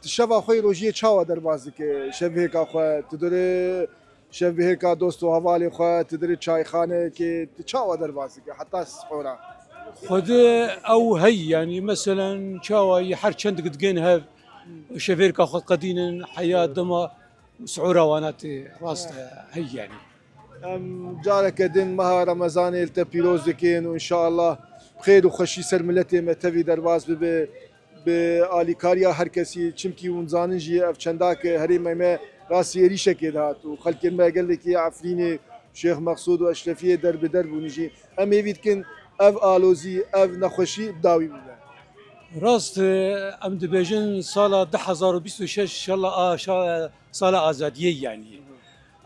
تشافا خوي روجيه تشاوا دربازك شبهك اخو تدري شبهك دوستو حوالي خو تدري چاي خانه كي تشاوا دربازك حتى السحوره خد او هي يعني مثلا شاوي حر چند قدقين هاف شفير كاخذ قدين حياة دما سعورة واناتي راست هي يعني جارك دين مها رمضان التا بيروز دكين وان شاء الله بخير وخشي سر ملتي متفي درباز بآلي كاريا هر كسي چمكي ونزانن جي اف چنداك هري ما راسي ريشه كدات وخلك ما قال لك يا عفريني شيخ مقصود واشرفيه درب درب ونجي ام يفيدكن اف الوزي اف نخوشي بداوي بنا راست ام دبيجن صالة 2026 ان شاء الله صالة ازادية يعني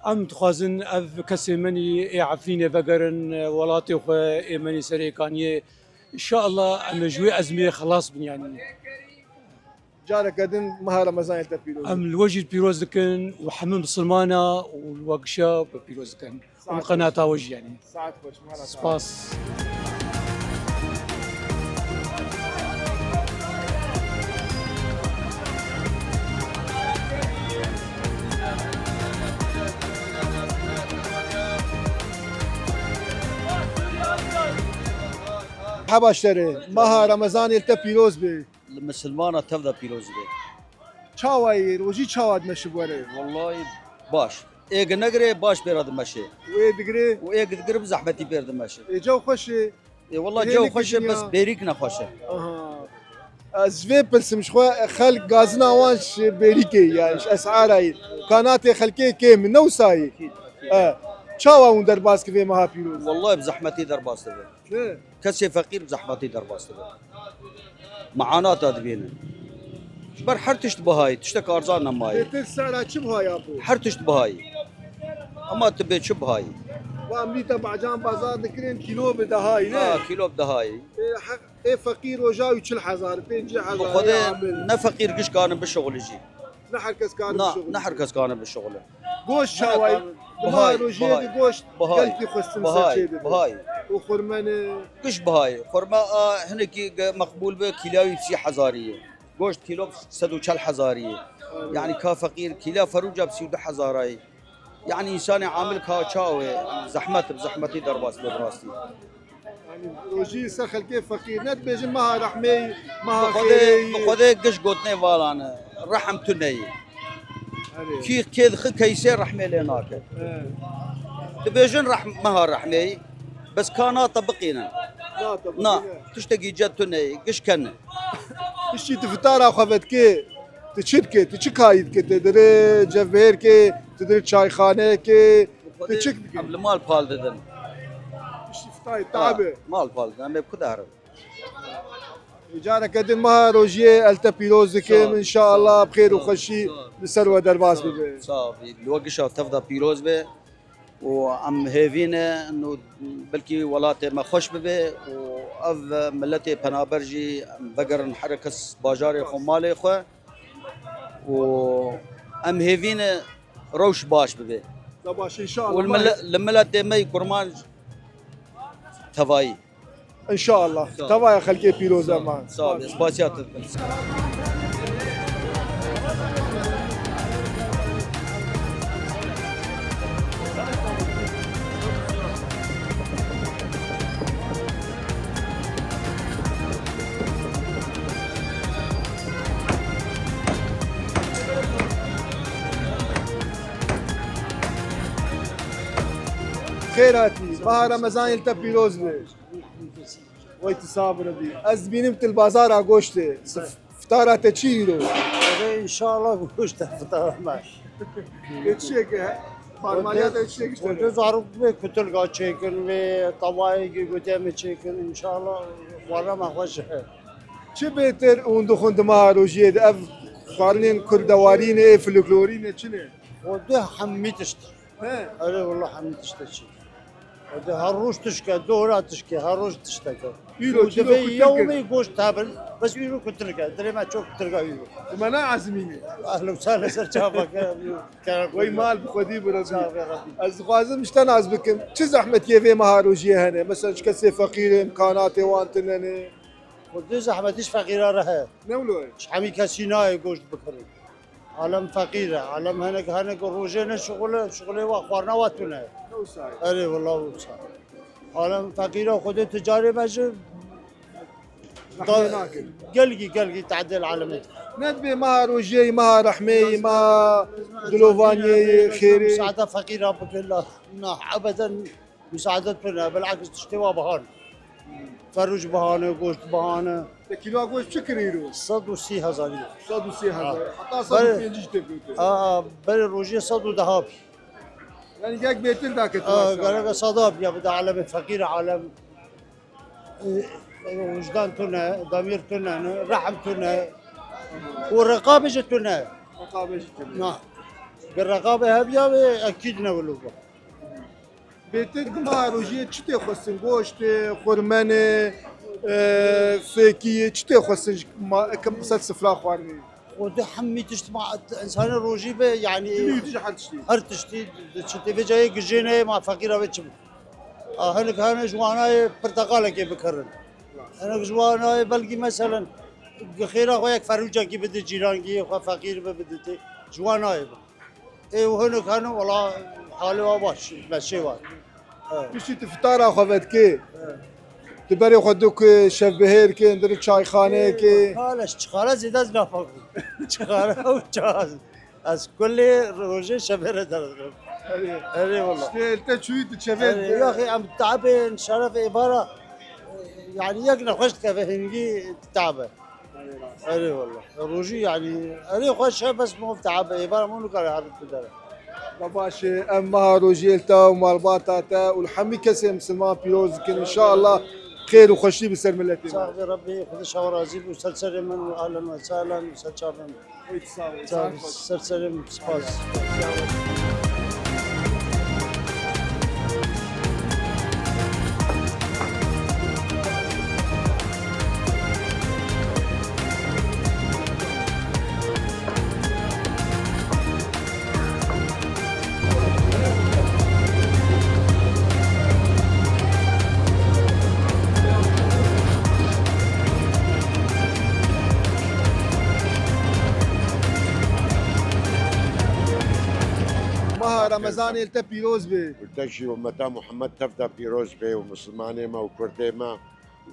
ام تخازن اف كسي مني عفريني بقرن ولاتي وخ مني سريكانيه ان شاء الله ام جوي ازمه خلاص بن يعني جارك دين مها رمضان التا بيروز ام الوجه البيروز كان وحمام سلمانه والوقشة بيروز كان وقناة وجه يعني ساعات خوش مهلا سباس حباشتري مها رمضان التا بيروز بي مسلمانة تبدا بيروز بي چاوي روجي چاواد مشبوري والله باش ايق نقري باش بيرد ماشي وي دغري وايق تقرب زحمتي بيرد ماشي جو خوشي اي والله هي جو لك خوش الدنيا. بس بيريكنا خوشه زفي بلسم شخوا خلق غازنا وانش بيريكي يعني اسعاري قناتي خلكي كي من نوساي چاوا اون درباس كيف ما بيروز والله بزحمتي درباس تبي كسي فقير بزحمتي درباس تبي معاناة تدبين بر حر تشت بهاي تشتك ارزان نماي السعر كم هاي ابو حر تشت بهاي اما تبي شو بهاي وامريكا بعجان بازار دكرين كيلو بدهاي لا كيلو بدهاي ايه فقير وجاي 4000 5000 وخذ نفقير قش كان بالشغل يجي نحر كاس كان نحر كاس كان بالشغل قوش شاوي بهاي روجيه قوش قلتي خصن بهاي وخرمان قش بهاي خرما هناك مقبول بكيلاوي بسي حزاريه قوش كيلو 140 حزاريه يعني كا فقير كيلا فروجه بسي 1000 حزاريه يعني انساني عامل كاوي يعني زحمت بزحمتي درباس براستي يعني روجي سخل كيف فقير ند بيجي مها رحمي مها بخذي خيري بخذي قش قوتني فالانا رحم تني كي كيد كيسير رحمي لهناك تبيجن رحم مها رحمي بس كان طبقينا لا طب نا تشتكي جد تني قش كن اشي تفتارا خفت كي تشتكي تشكايد كي تدري جفير كي تدري شاي خانه كي تشك قبل مال بالدن اشي فتاي تعبه مال بالدن انا بكذا اعرف جانا كدن مها روجيه التا بيروز كيم ان شاء الله بخير وخشي بسروه درباس ببي صافي الوقت تفضل بيروز به وعم هيفينا انه بلكي ولاتي ما خوش ببي واف ملتي بنابرجي بقر نحركس باجاري خو مالي خو وام هيفينا روش باش ببي باش ان شاء الله والملت مي كرمان تفاي ان شاء الله تبا يا خلكي بيروز امان صافي سباسيات خيراتي مها رمضان التا بيروز بي ويت صابر بي از بينمت البازار اغوشتي فتارة تشيرو ان شاء الله گوشت فطار ماش يتشيك فرمانيات يتشيك خود زارو به کتلگاه چیکن و طوایی که گوتیم چیکن ان شاء الله وارا ما خوش چه بهتر اون دو خوند ما روجیه ده اف خارنين كردوارين ايه فلكلورين چنه خود حمیتشت ها آره والله حمیتشت چی خود هر روز تشکه دورا تشکه هر روز تشتکه يورو كيلو دفعه كتلگه يومي گوشت تابل بس يورو کتلگاه دری ما çok کتلگاه يورو ومنا عزميني اهلا وسهلا سر چابك وي مال بخدي بربي صافي ربي از خوازم اشتناز بكم چه زحمت يفي ما روجيه هنا مثلا كسي فقير امكاناتي وانتنني خود زحمتش فقیره راه نولو حمی کسی نه گوشت بخوره عالم فقیره عالم هنگ روزه نه شغله و خورنا و تونه آره والله وصل عالم فقیره خود تجاری باشه قلقي تعدل عالمي ندبي ما روجي ما رحمي ما دلوفاني خيري مساعدة فقيرة بكل ابدا مساعدتنا بالعكس تشتوى بهان فروج بهانه گوشت بهانه كيلو اقوش بشكريرو 130,000 صادو سيها حتى صادو بينجيش تبلوتو بل روجي 110 يعني جاك بيتر ذاك قال صداب يا بدا عالم فقير عالم وجدان تنا ضمير تنا رحم تنا والرقابه جتنا مقابل نعم بالرقابه هبيا اكيد نولوا بيتر ما روجي تشتي خصن گوشت خرمنه فيكي تشتي خصن ما كم قصه سفلا خوارني وده حمي تجتمع انسان روجي به يعني تجي حد تشتي هر تشتي تشتي في جاي جينا مع فقيره بتشم هنك هنا جوانا برتقاله كي بكرن انا جوانا بلقي مثلا خيره خويا فروجه كي بدي جيران كي فقير بدي جوانا اي وهنا كانوا والله حاله باش ماشي واحد بشي تفطار اخذت كي تبري خدوك شف بهير كي ندير شاي خانه كي خلاص زيد از نافق شخاره وجاز از كل روجه شبره در اري والله انت شوي تشفيت يا اخي عم تعبان شرف عباره يعني يقنا خشت كفهنجي تعبان اري والله روجي يعني اري خوش بس مو تعب عباره مو نقدر عارف كده باش اما روجيلتا ومالباتا والحمي كسي مسلمان بيروز كن ان شاء الله خير وخشي بسر ملتي صاحبي ربي خذ شاورازي وسلسله من اهلا وسهلا وسلسله سلسله سباس رمضان التا بيروز بي وتجي ومتى محمد تبدا بيروز بي ومسلماني ما وكردي ما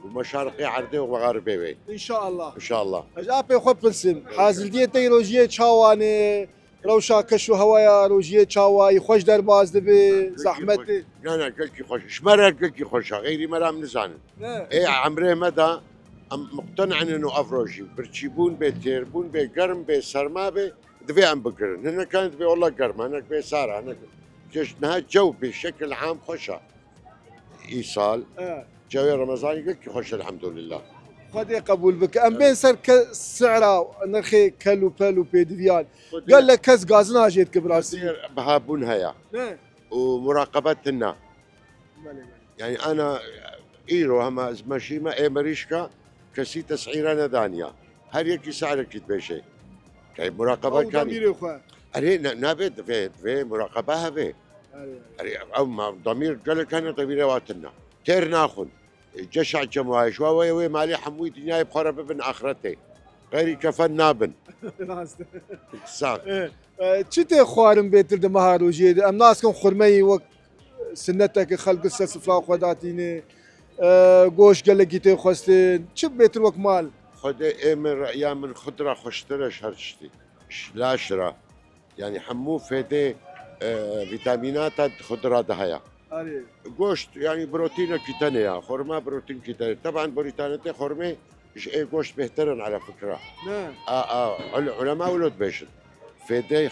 ومشارقي عردي وغربي بي ان شاء الله ان شاء الله. اجابي خو برسم حاصل ديتي روجيه تشاواني روشا كشو هوايا روجيه تشاواي خوش درباز دبي زحمتي انا قلت لك خوش شمرة قلت لك خوش غيري مرام نزان ايه عمري مدى مقتنع انه افروجي برتشيبون بيتير بون بقرم بسرما بي دفي عم بقرن هنا كانت بي والله قرم هناك بي سارة هناك كش نهاية جو بشكل عام خوشة ايصال جو رمضاني قلت لك خوش الحمد لله خدي قبول بك ام بين سر سعره نرخي كلو بالو بيدفيان قال لك كز غازنا جيت كبراسي بهابون هيا ومراقبتنا يعني انا ايرو هما ماشيما اي مريشكا كسي تسعيرنا دانيا هل يكي سعرك تبيشي كي مراقبه كان اري نابد في مراقبه في او ما ضمير قال كان ضمير واتنا تير ناخذ جشع جمواي شوي وي مالي حموي دنياي بخرب ابن اخرتي غيري كفن نابن صح تشتي خوارم بيتر دمهار وجيد ام ناسكم خرمي وقت سنتك خلق السفلا خداتيني گوش قال لك تي خوستين شب بيتر وقت مال خد امر ايام من خضره خشترش هرشتي لا شرا يعني حمو فيدي فيتامينات خضره دهيا گوشت يعني بروتين كتانية خرمة بروتين كتانية طبعا بروتينات خرمة گوشت بهترن على فكرة نعم علماء ولد بيشن فيدي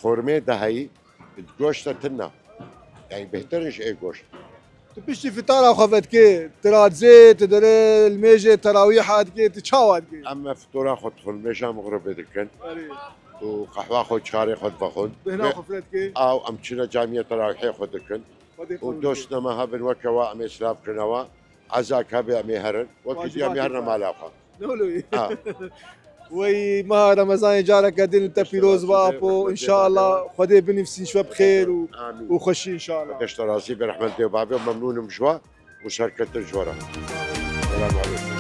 خرمة دهي گوشت تنا يعني بهترنش گوشت تبشتي فطار خفت كي تراد زيت تدري الميجي تراويح كي تشاواد كي اما فطور اخذ خرمة مغرب دكن وقهوه خود شاري خود بخود هنا خفت كي او امشينا جامعه تراويحي خود دكن ودوسنا ما هبن وكوا ام اسلاف كنوا عزاك هبي ام هرن وقت يا مهرنا مالاقه نولوي وي ما رمضان جارك قاعدين انت فيروز بابو ان شاء الله خدي بنفسي شوي بخير وخشي ان شاء الله قشط راسي برحمة الله وبابي وممنون مجوا وشركة الجوارة السلام عليكم.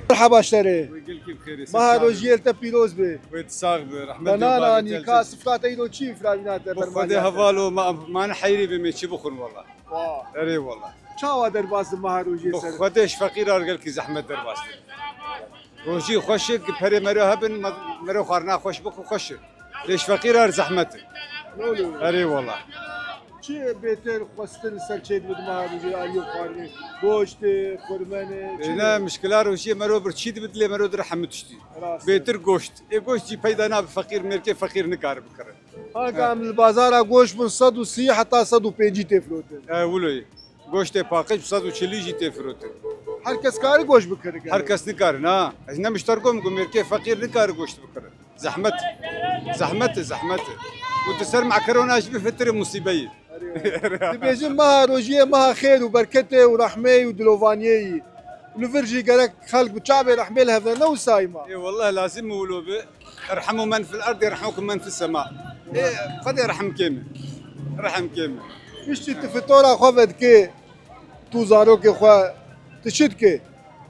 مرحبا اشتري ما روجيل تبيروز بي ويتصاغ برحمة بنانا نيكاس فلات ايدو تشي فلات بخدي هفالو ما نحيري بمشي بخون والله اري والله شاوا درباس ما روجيل بخديش فقير ارجل كي زحمة درباس روجي خوشت بحري مرو هبن مرو خارنا خوش بخو خوش ليش فقير ار زحمته اري والله چی بهتر خواستن سرچه بود ما روزی آلیو خارمی گوشت خورمانه نه مشکل روزی مرو بر چی بدلی مرو در حمد شدی بهتر گوشت ای گوشتی پیدا ناب فقیر مرکه فقیر نکار بکره ها کام البازار گوشت من 130 حتی 150 تفروته ولوی گوشت پاکش 140 تفروته هر کس کاری گوشت بکره هر کس نکار نه از نمشترکم گم مرکه فقیر نکار گوشت بکره زحمت زحمت زحمت وتسر مع كورونا ايش بفتره مصيبه تبيجي ما روجيه ما خير وبركته ورحمه ودلوفانيه ونفرجي قالك خلق بتشعبي رحمه لها نو سايمه اي والله لازم نقولوا ارحموا من في الارض يرحمكم من في السماء إيه قد يرحم كيمه رحم كيمه مش تفطورا خفت كي تو زارو كي خو تشدكي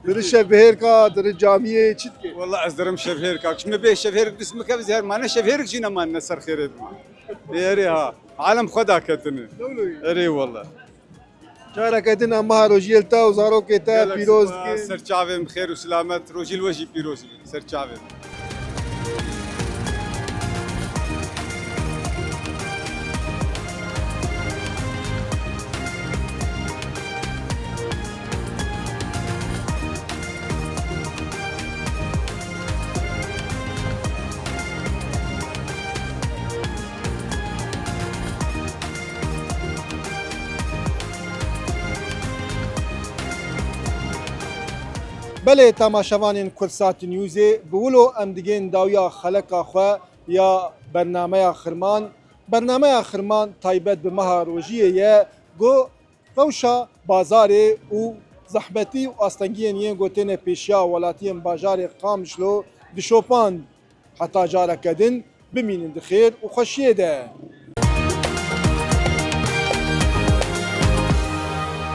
در شبهركا در الجامعه تشدكي والله ازدرم شبهركا كش ما بيه شبهرك باسمك بزهر ما انا شبهرك جينا ما نسر خير يا ها عالم خدا كتني اري والله جارك ادنا ما روجيلتا وزارو كيتا بيروز كي سر شعبي بخير وسلامات روجيل وجهي بيروز سر شعبي بله تماشاوانین کورسات نیوزی بولو ام دیگین داویا خلقا خو یا برنامه خرمان برنامه خرمان تایبەت bi meha rojiyê ye got rewşa bazarê û zehmetî û astengiyên yên gotêne pêşiya welatiyên bajarê Qamişlo dişopand heta careke din bimînin di xêr û xweşiyê de.